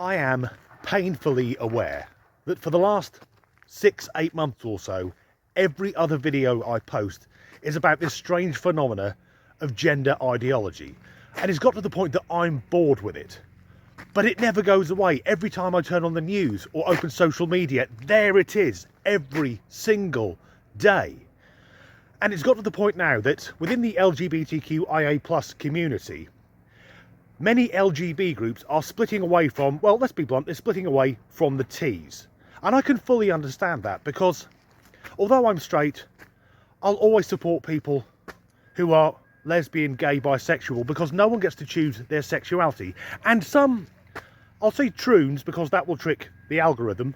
I am painfully aware that for the last 6-8 months or so, every other video I post is about this strange phenomena of gender ideology. And it's got to the point that I'm bored with it. But it never goes away. Every time I turn on the news or open social media, there it is, every single day. And it's got to the point now that within the LGBTQIA+ community, many LGB groups are splitting away from, well, let's be blunt, they're splitting away from the T's. And I can fully understand that because although I'm straight, I'll always support people who are lesbian, gay, bisexual, because no one gets to choose their sexuality. And some, I'll say troons because that will trick the algorithm.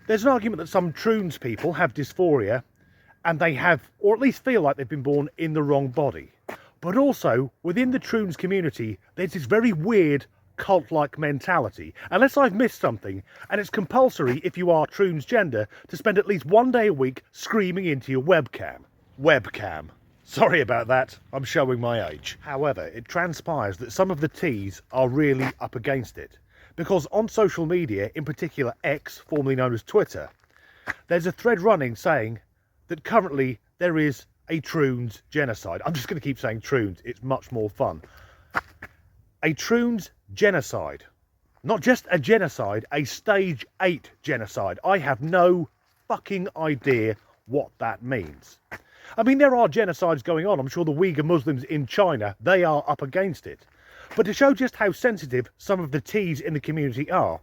There's an argument that some troons people have dysphoria and they have, or at least feel like they've been born in the wrong body. But also, within the troons community, there's this very weird cult-like mentality. Unless I've missed something, and it's compulsory if you are troons gender to spend at least one day a week screaming into your webcam. Webcam. Sorry about that, I'm showing my age. However, it transpires that some of the T's are really up against it. Because on social media, in particular X, formerly known as Twitter, there's a thread running saying that currently there is a troons genocide. I'm just going to keep saying troons, it's much more fun. A troons genocide. Not just a genocide, a stage 8 genocide. I have no fucking idea what that means. I mean, there are genocides going on. I'm sure the Uyghur Muslims in China, they are up against it. But to show just how sensitive some of the T's in the community are,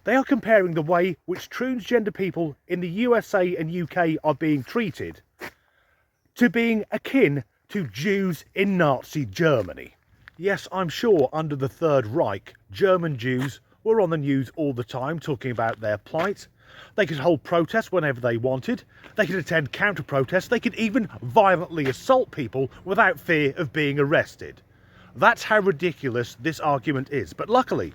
they are comparing the way which transgender people in the USA and UK are being treated to being akin to Jews in Nazi Germany. Yes, I'm sure under the Third Reich, German Jews were on the news all the time talking about their plight. They could hold protests whenever they wanted. They could attend counter-protests. They could even violently assault people without fear of being arrested. That's how ridiculous this argument is. But luckily,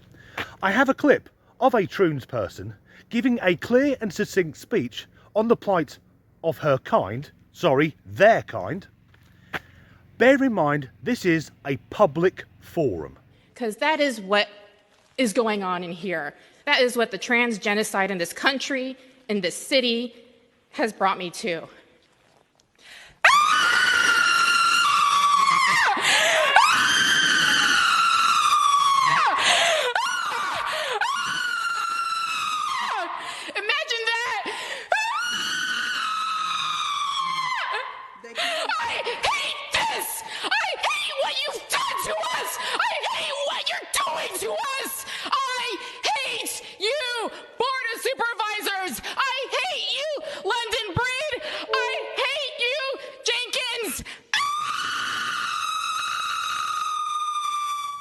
I have a clip of a troons person giving a clear and succinct speech on the plight of her kind, sorry, their kind. Bear in mind, this is a public forum. Because that is what is going on in here. That is what the trans genocide in this country, in this city, has brought me to.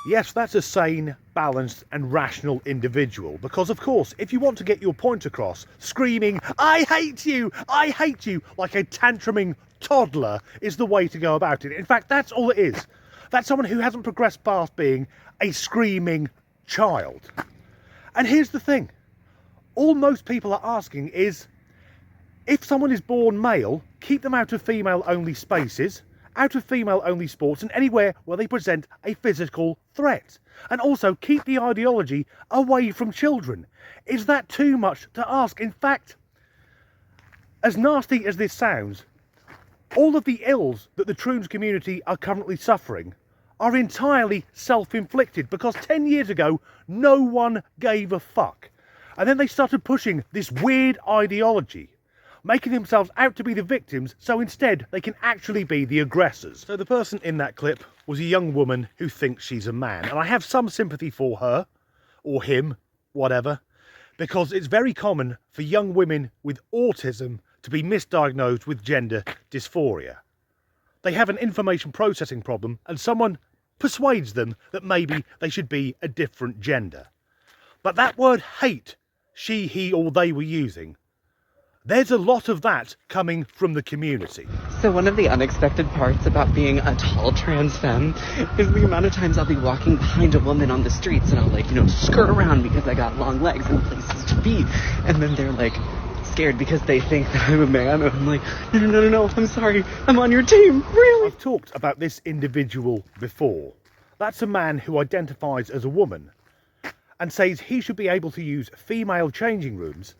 Yes, that's a sane, balanced and rational individual. Because of course, if you want to get your point across, screaming, I hate you, like a tantruming toddler is the way to go about it. In fact, that's all it is. That's someone who hasn't progressed past being a screaming child. And here's the thing. All most people are asking is, if someone is born male, keep them out of female-only spaces, out of female-only sports and anywhere where they present a physical threat. And also keep the ideology away from children. Is that too much to ask? In fact, as nasty as this sounds, all of the ills that the troons community are currently suffering are entirely self-inflicted because 10 years ago, no one gave a fuck. And then they started pushing this weird ideology, making themselves out to be the victims, so instead they can actually be the aggressors. So the person in that clip was a young woman who thinks she's a man, and I have some sympathy for her, or him, whatever, because it's very common for young women with autism to be misdiagnosed with gender dysphoria. They have an information processing problem, and someone persuades them that maybe they should be a different gender. But that word hate, she, he, or they were using, there's a lot of that coming from the community. So one of the unexpected parts about being a tall trans femme is the amount of times I'll be walking behind a woman on the streets and I'll skirt around because I got long legs and places to be. And then they're scared because they think that I'm a man. And I'm like, no, I'm sorry. I'm on your team, really? I've talked about this individual before. That's a man who identifies as a woman. and says he should be able to use female changing rooms.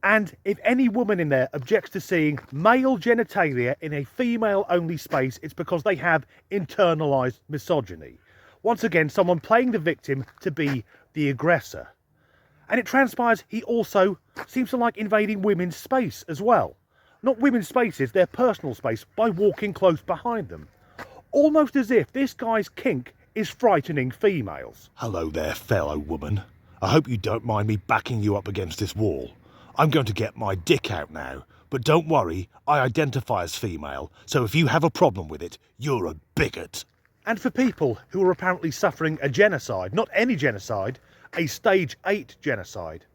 And if any woman in there objects to seeing male genitalia in a female-only space, it's because they have internalised misogyny. Once again, someone playing the victim to be the aggressor. And it transpires he also seems to like invading women's space as well. Not women's spaces, their personal space, by walking close behind them. Almost as if this guy's kink is frightening females. Hello there, fellow woman. I hope you don't mind me backing you up against this wall. I'm going to get my dick out now, but don't worry, I identify as female, so if you have a problem with it, you're a bigot. And for people who are apparently suffering a genocide, not any genocide, a stage 8 genocide,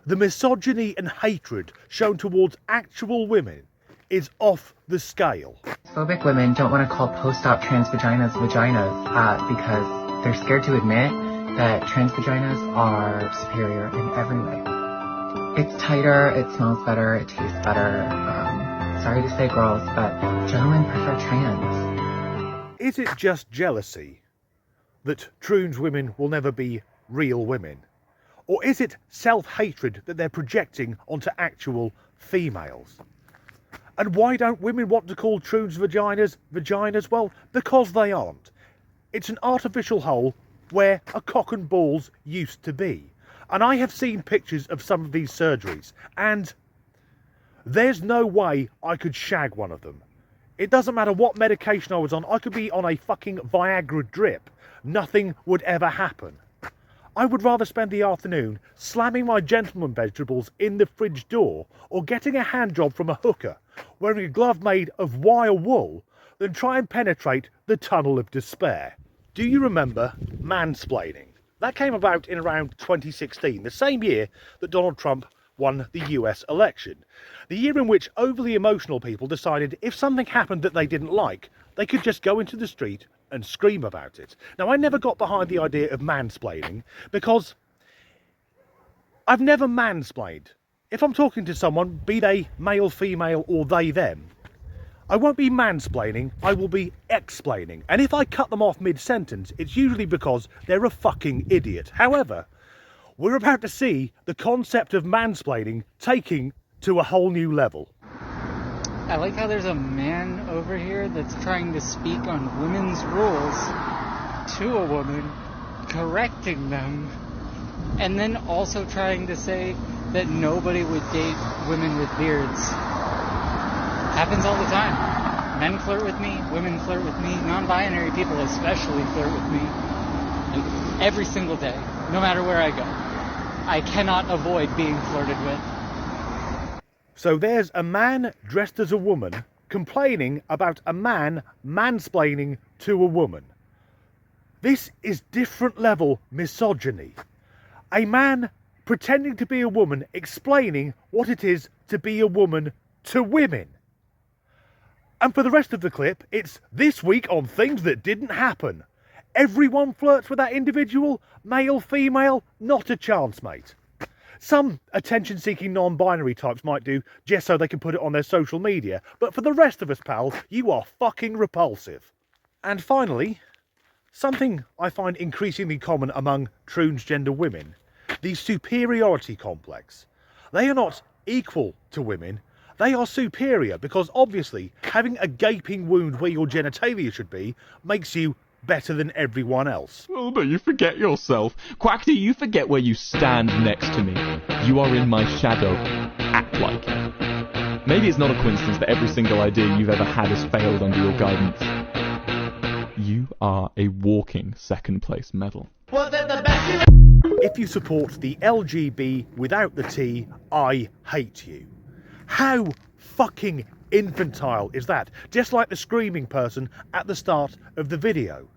the misogyny and hatred shown towards actual women is off the scale. Phobic women don't want to call post-op trans vaginas because they're scared to admit that trans vaginas are superior in every way. It's tighter, it smells better, it tastes better. Sorry to say, girls, but gentlemen prefer trans. Is it just jealousy that trans women will never be real women? Or is it self-hatred that they're projecting onto actual females? And why don't women want to call trans vaginas vaginas? Well, because they aren't. It's an artificial hole where a cock and balls used to be. And I have seen pictures of some of these surgeries, and there's no way I could shag one of them. It doesn't matter what medication I was on, I could be on a fucking Viagra drip. Nothing would ever happen. I would rather spend the afternoon slamming my gentleman vegetables in the fridge door or getting a hand job from a hooker wearing a glove made of wire wool than try and penetrate the tunnel of despair. Do you remember mansplaining? That came about in around 2016, the same year that Donald Trump won the US election. The year in which overly emotional people decided if something happened that they didn't like, they could just go into the street and scream about it. Now, I never got behind the idea of mansplaining because I've never mansplained. If I'm talking to someone, be they male, female, or they, them, I won't be mansplaining, I will be explaining. And if I cut them off mid-sentence, it's usually because they're a fucking idiot. However, we're about to see the concept of mansplaining taking to a whole new level. I like how there's a man over here that's trying to speak on women's rules to a woman, correcting them, and then also trying to say that nobody would date women with beards. Happens all the time. Men flirt with me, women flirt with me, non-binary people especially flirt with me. And every single day, no matter where I go. I cannot avoid being flirted with. So there's a man dressed as a woman complaining about a man mansplaining to a woman. This is different level misogyny. A man pretending to be a woman explaining what it is to be a woman to women. And for the rest of the clip, it's this week on things that didn't happen. Everyone flirts with that individual, male, female, not a chance, mate. Some attention-seeking non-binary types might do just so they can put it on their social media, but for the rest of us, pal, you are fucking repulsive. And finally, something I find increasingly common among transgender women, the superiority complex. They are not equal to women, they are superior because obviously having a gaping wound where your genitalia should be makes you better than everyone else. Oh, but you forget yourself. Quackty, you forget where you stand next to me. You are in my shadow. Act like it. Maybe it's not a coincidence that every single idea you've ever had has failed under your guidance. You are a walking second place medal. If you support the LGB without the T, I hate you. How fucking infantile is that? Just like the screaming person at the start of the video.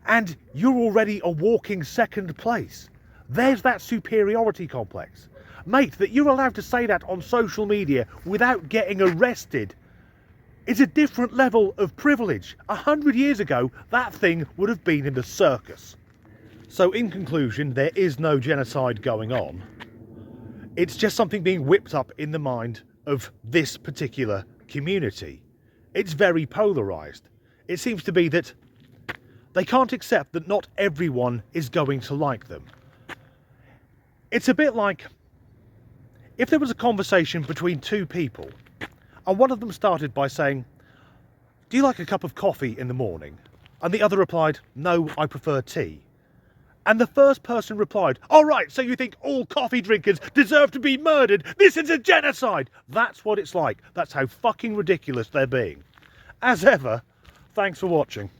And you're already a walking second place. There's that superiority complex. Mate, that you're allowed to say that on social media without getting arrested is a different level of privilege. 100 years ago, that thing would have been in the circus. So in conclusion, there is no genocide going on. It's just something being whipped up in the mind of this particular community. It's very polarised. It seems to be that they can't accept that not everyone is going to like them. It's a bit like if there was a conversation between two people and one of them started by saying, "Do you like a cup of coffee in the morning?" And the other replied, "No, I prefer tea." And the first person replied, "All right, so you think all coffee drinkers deserve to be murdered? This is a genocide!" That's what it's like. That's how fucking ridiculous they're being. As ever, thanks for watching.